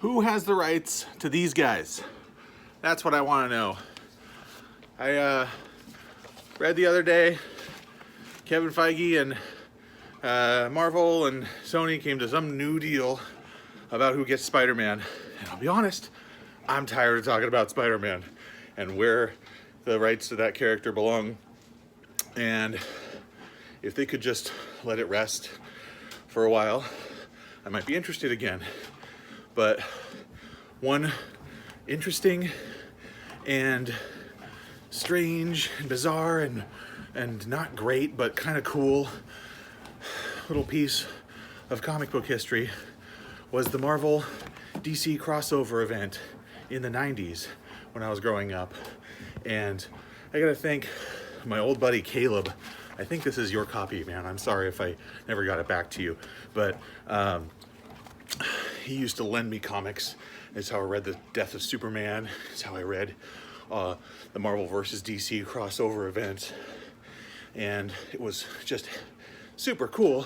Who has the rights to these guys? That's what I want to know. I read the other day, Kevin Feige and Marvel and Sony came to some new deal about who gets Spider-Man. And I'll be honest, I'm tired of talking about Spider-Man and where the rights to that character belong. And if they could just let it rest for a while, I might be interested again. But one interesting and strange and bizarre and not great but kind of cool little piece of comic book history was the Marvel DC crossover event in the 90s when I was growing up. And I gotta thank my old buddy Caleb. I think this is your copy, man. I'm sorry if I never got it back to you, but he used to lend me comics. It's how I read The Death of Superman. It's how I read the Marvel vs. DC crossover event. And it was just super cool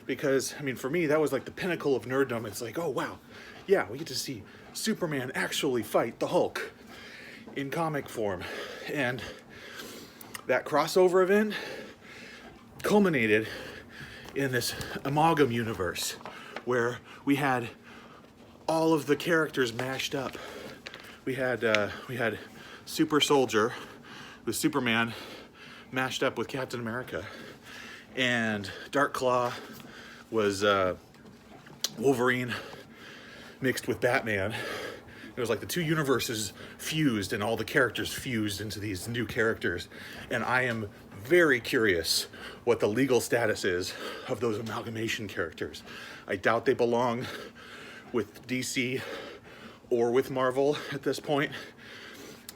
because, I mean, for me, that was like the pinnacle of nerddom. It's like, oh, wow, yeah, we get to see Superman actually fight the Hulk in comic form. And that crossover event culminated in this Amalgam universe where we had all of the characters mashed up. We had Super Soldier with Superman mashed up with Captain America, and Dark Claw was Wolverine mixed with Batman. It was like the two universes fused and all the characters fused into these new characters. And I am very curious what the legal status is of those amalgamation characters. I doubt they belong with DC or with Marvel at this point.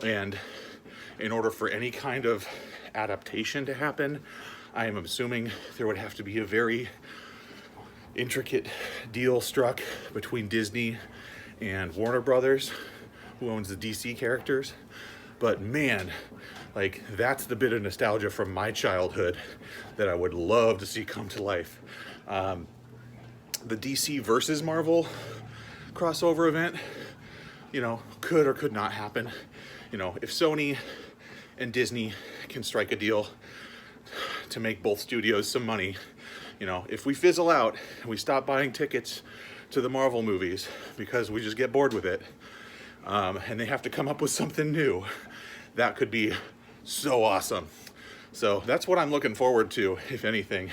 And in order for any kind of adaptation to happen, I am assuming there would have to be a very intricate deal struck between Disney and Warner Brothers, who owns the DC characters. But man, like, that's the bit of nostalgia from my childhood that I would love to see come to life. The DC versus Marvel crossover event, you know, could or could not happen. You know, if Sony and Disney can strike a deal to make both studios some money, you know, if we fizzle out and we stop buying tickets to the Marvel movies because we just get bored with it, and they have to come up with something new, that could be so awesome. So that's what I'm looking forward to, if anything,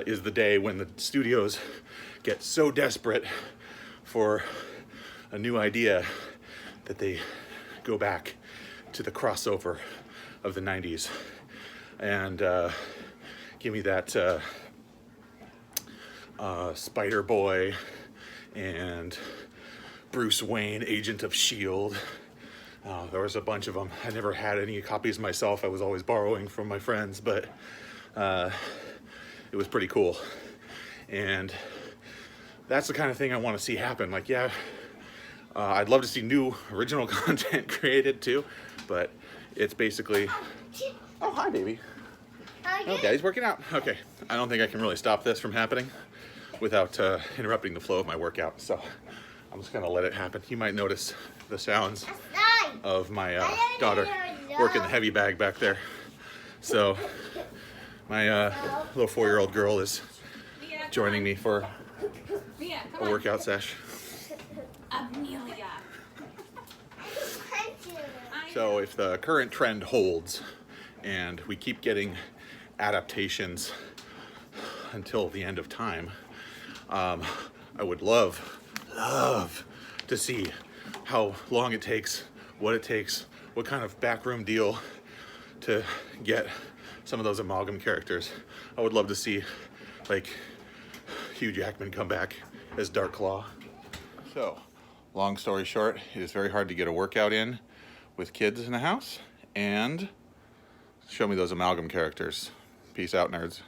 is the day when the studios get so desperate for a new idea that they go back to the crossover of the 90s and give me that Spider-Boy and Bruce Wayne, Agent of S.H.I.E.L.D. There was a bunch of them. I never had any copies myself. I was always borrowing from my friends, but it was pretty cool. And that's the kind of thing I want to see happen. Like, yeah, I'd love to see new original content created too, but it's basically... Oh, hi, baby. Oh, Daddy's working out. Okay, I don't think I can really stop this from happening without interrupting the flow of my workout, so I'm just gonna let it happen. You might notice the sounds of my daughter working the heavy bag back there. So my little 4-year-old girl is joining me for a workout sesh. Amelia. So if the current trend holds and we keep getting adaptations until the end of time, I would love to see how long it takes, what kind of backroom deal to get some of those Amalgam characters. I would love to see, like, Hugh Jackman come back as Dark Claw. So, long story short, it is very hard to get a workout in with kids in the house, and show me those Amalgam characters. Peace out, nerds.